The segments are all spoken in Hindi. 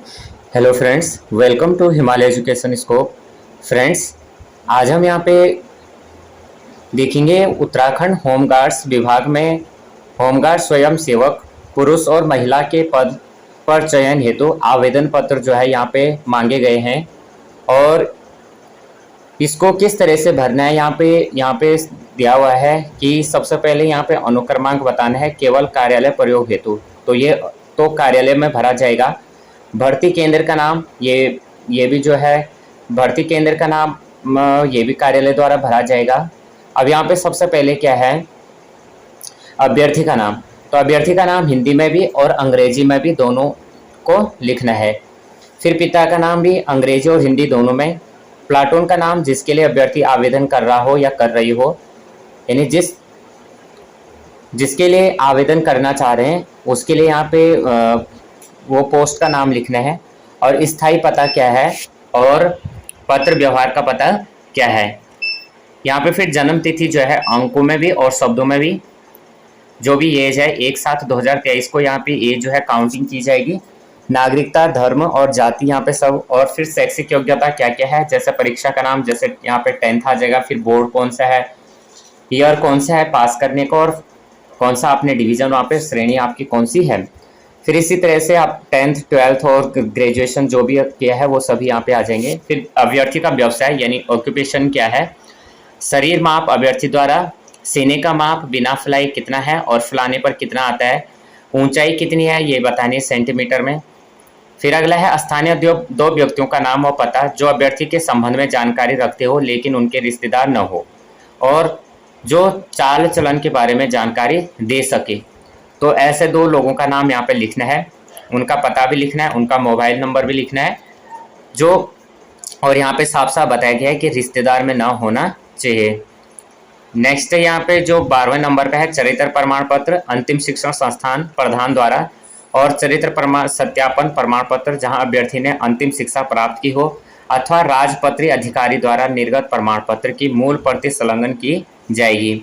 Hello friends, welcome to Himalaya education scope. Friends, आज हम यहाँ पे देखेंगे उत्तराखंड होमगार्ड्स विभाग में होमगार्ड स्वयं सेवक पुरुष और महिला के पद पर चयन हेतु आवेदन पत्र जो है यहाँ पे मांगे गए हैं और इसको किस तरह से भरना है यहाँ पे दिया हुआ है कि सबसे पहले यहाँ पे अनुक्रमांक बताना है केवल कार्यालय प्रयोग हेतु। तो ये तो कार्यालय में भरा जाएगा। भर्ती केंद्र का नाम ये भी जो है भर्ती केंद्र का नाम ये भी कार्यालय द्वारा भरा जाएगा। अब यहाँ पे सबसे पहले क्या है, अभ्यर्थी का नाम। तो अभ्यर्थी का नाम हिंदी में भी और अंग्रेजी में भी दोनों को लिखना है। फिर पिता का नाम भी अंग्रेजी और हिंदी दोनों में। प्लाटून का नाम जिसके लिए अभ्यर्थी आवेदन कर रहा हो या कर रही हो, यानी जिसके लिए आवेदन करना चाह रहे हैं उसके लिए यहाँ पे वो पोस्ट का नाम लिखना है और स्थायी पता क्या है और पत्र व्यवहार का पता क्या है। यहाँ पे फिर जन्म तिथि जो है अंकों में भी और शब्दों में भी, जो भी एज है 1/7/2023 को यहाँ पे एज जो है काउंटिंग की जाएगी। नागरिकता, धर्म और जाति यहाँ पे सब, और फिर शैक्षिक योग्यता क्या क्या है, जैसे परीक्षा का नाम, जैसे यहाँ पे 10th आ जाएगा। फिर बोर्ड कौन सा है, ईयर कौन सा है पास करने का, और कौन सा आपने डिवीजन वहाँ पे श्रेणी आपकी कौन सी है। फिर इसी तरह से आप 10th 12th और ग्रेजुएशन जो भी किया है वो सभी यहाँ पे आ जाएंगे। फिर अभ्यर्थी का व्यवसाय यानी ऑक्यूपेशन क्या है, शरीर माप अभ्यर्थी द्वारा, सीने का माप बिना फलाई कितना है और फलाने पर कितना आता है, ऊंचाई कितनी है ये बतानी सेंटीमीटर में। फिर अगला है स्थानीय दो व्यक्तियों का नाम और पता जो अभ्यर्थी के संबंध में जानकारी रखते हो लेकिन उनके रिश्तेदार न हो और जो चाल चलन के बारे में जानकारी दे सके। तो ऐसे दो लोगों का नाम यहाँ पे लिखना है, उनका पता भी लिखना है, उनका मोबाइल नंबर भी लिखना है जो, और यहाँ पे साफ साफ बताया गया है कि रिश्तेदार में ना होना चाहिए। नेक्स्ट यहाँ पे जो 12वें नंबर पे है चरित्र प्रमाण पत्र अंतिम शिक्षण संस्थान प्रधान द्वारा और चरित्र प्रमाण सत्यापन प्रमाण पत्र जहाँ अभ्यर्थी ने अंतिम शिक्षा प्राप्त की हो अथवा राजपत्रीय अधिकारी द्वारा निर्गत प्रमाण पत्र की मूल प्रति संलग्न की जाएगी।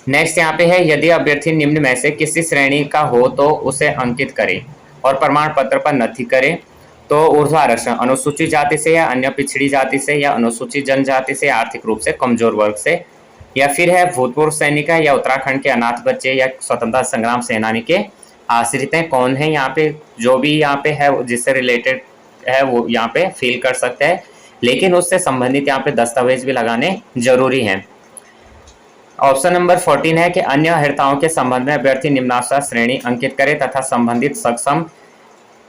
नेक्स्ट यहाँ पे है यदि अभ्यर्थी निम्न में से किसी श्रेणी का हो तो उसे अंकित करें और प्रमाण पत्र पर नथी करें। तो ऊर्ध्व आरक्षण अनुसूचित जाति से या अन्य पिछड़ी जाति से या अनुसूचित जनजाति से, आर्थिक रूप से कमजोर वर्ग से, या फिर है भूतपूर्व सैनिक या उत्तराखंड के अनाथ बच्चे या स्वतंत्रता संग्राम सेनानी के आश्रित हैं। कौन है यहाँ पे, जो भी यहाँ पे है जिससे रिलेटेड है वो यहाँ पे फिल कर सकते हैं, लेकिन उससे संबंधित यहाँ पे दस्तावेज भी लगाने जरूरी हैं। ऑप्शन नंबर 14 है कि अन्य अर्हताओं के संबंध में अभ्यर्थी निम्नानुसार श्रेणी अंकित करे तथा संबंधित सक्षम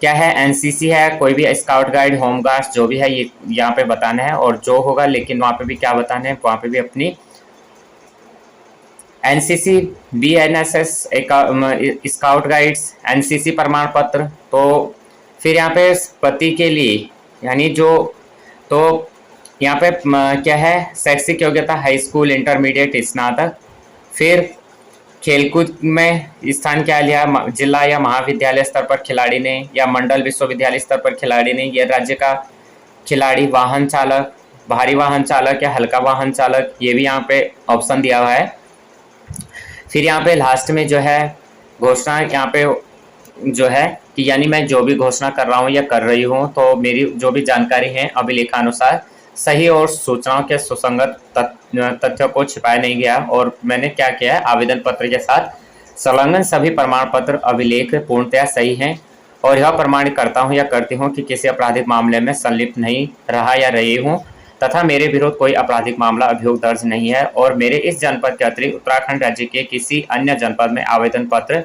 क्या है, एनसीसी है, कोई भी स्काउट गाइड, होमगार्ड्स जो भी है ये यहाँ पे बताना है और जो होगा, लेकिन वहाँ पे भी क्या बताना है, वहाँ पे भी अपनी NCC, BNSS, scout guides, NCC प्रमाण पत्र। तो फिर यहाँ पे पति के लिए यानी जो, तो यहाँ पे क्या है, शैक्षिक योग्यता हाई स्कूल, इंटरमीडिएट, स्नातक। फिर खेलकूद में स्थान क्या लिया, जिला या महाविद्यालय स्तर पर खिलाड़ी ने या मंडल विश्वविद्यालय स्तर पर खिलाड़ी ने, या राज्य का खिलाड़ी, वाहन चालक, भारी वाहन चालक या हल्का वाहन चालक, ये भी यहाँ पे ऑप्शन दिया हुआ है। फिर यहाँ पे लास्ट में जो है घोषणा यहाँ पे जो है कि यानी मैं जो भी घोषणा कर रहा हूँ या कर रही हूँ तो मेरी जो भी जानकारी है अभिलेखानुसार सही और सूचनाओं के सुसंगत तथ्यों को छिपाया नहीं गया, और मैंने क्या किया है आवेदन पत्र के साथ संलग्न सभी प्रमाण पत्र अभिलेख पूर्णतया सही हैं और यह प्रमाणित करता हूँ या करती हूँ कि किसी आपराधिक मामले में संलिप्त नहीं रहा या रही हूँ तथा मेरे विरुद्ध कोई आपराधिक मामला अभियोग दर्ज नहीं है और मेरे इस जनपद के अतिरिक्त उत्तराखंड राज्य के किसी अन्य जनपद में आवेदन पत्र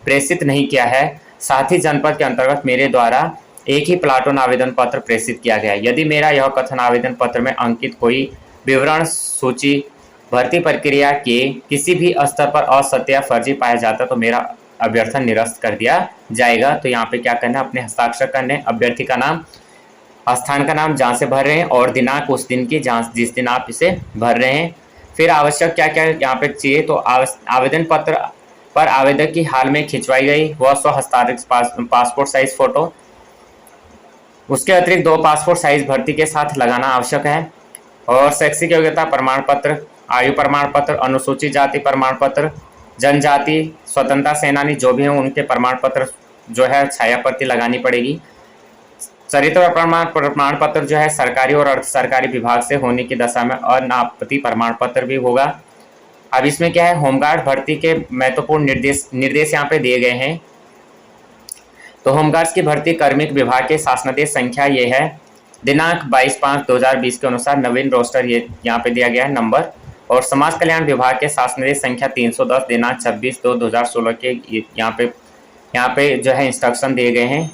प्रेषित नहीं किया है। साथ ही जनपद के अंतर्गत मेरे द्वारा एक ही प्लाटून आवेदन पत्र प्रेषित किया गया है। यदि मेरा यह कथन आवेदन पत्र में अंकित कोई विवरण सूची भर्ती प्रक्रिया के किसी भी स्तर पर असत्य या फर्जी पाया जाता तो मेरा अभ्यर्थन निरस्त कर दिया जाएगा। तो यहाँ पे क्या करना है, अपने हस्ताक्षर करने, अभ्यर्थी का नाम, स्थान का नाम जहाँ से भर रहे हैं और दिनांक उस दिन की जहाँ जिस दिन आप इसे भर रहे हैं। फिर आवश्यक क्या क्या यहाँ पे चाहिए, तो आवेदन पत्र पर आवेदक की हाल में खिंचवाई गई वह स्वहस्ताक्षरित पासपोर्ट साइज फोटो, उसके अतिरिक्त 2 पासपोर्ट साइज भर्ती के साथ लगाना आवश्यक है, और शैक्षिक योग्यता प्रमाण पत्र, आयु प्रमाण पत्र, अनुसूचित जाति प्रमाण पत्र, जनजाति, स्वतंत्रता सेनानी जो भी हैं उनके प्रमाण पत्र जो है छाया प्रति लगानी पड़ेगी। चरित्र प्रमाण पत्र जो है सरकारी और अर्ध सरकारी विभाग से होने की दशा में अनापत्ति प्रमाण पत्र भी होगा। अब इसमें क्या है, होमगार्ड भर्ती के महत्वपूर्ण निर्देश यहाँ पे दिए गए हैं। तो होमगार्ड्स की भर्ती कार्मिक विभाग के शासनादेश संख्या ये है, दिनांक 22/5/2020 के अनुसार नवीन रोस्टर ये यहाँ पे दिया गया है नंबर, और समाज कल्याण विभाग के शासनादेश संख्या 310 दिनांक 26/2/2016 के यहाँ पे जो है इंस्ट्रक्शन दिए गए हैं।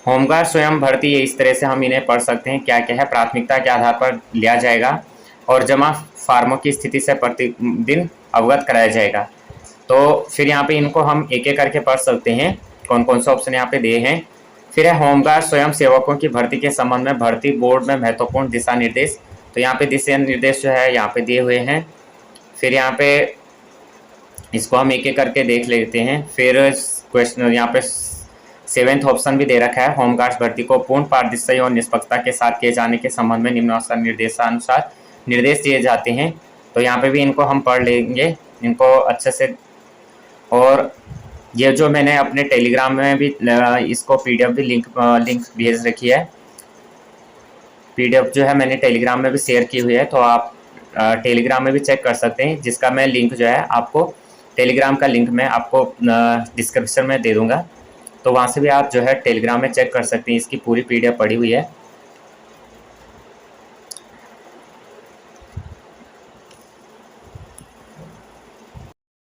होमगार्ड स्वयं भर्ती ये इस तरह से हम इन्हें पढ़ सकते हैं, क्या क्या है, प्राथमिकता के आधार पर लिया जाएगा और जमा फार्मों की स्थिति से प्रतिदिन अवगत कराया जाएगा। तो फिर यहाँ पे इनको हम एक एक करके पढ़ सकते हैं, कौन कौन से ऑप्शन यहाँ पे दिए हैं। फिर है होमगार्ड स्वयं सेवकों की भर्ती के संबंध में भर्ती बोर्ड में महत्वपूर्ण दिशा निर्देश। तो यहाँ पे दिशा निर्देश जो है यहाँ पे दिए हुए हैं। फिर यहाँ पे इसको हम एक एक करके देख लेते हैं। फिर क्वेश्चन यहाँ पे 7वां ऑप्शन भी दे रखा है, होमगार्ड्स भर्ती को पूर्ण पारदर्शिता और निष्पक्षता के साथ किए जाने के संबंध में निम्नानुसार निर्देशानुसार निर्देश दिए जाते हैं। तो यहाँ पे भी इनको हम पढ़ लेंगे इनको अच्छे से। और ये जो मैंने अपने टेलीग्राम में भी इसको पीडीएफ भी लिंक भेज रखी है, पीडीएफ जो है मैंने टेलीग्राम में भी शेयर की हुई है, तो आप टेलीग्राम में भी चेक कर सकते हैं, जिसका मैं लिंक जो है आपको टेलीग्राम का लिंक मैं आपको डिस्क्रिप्शन में दे दूँगा। तो वहाँ से भी आप जो है टेलीग्राम में चेक कर सकते हैं, इसकी पूरी पीडीएफ पड़ी हुई है।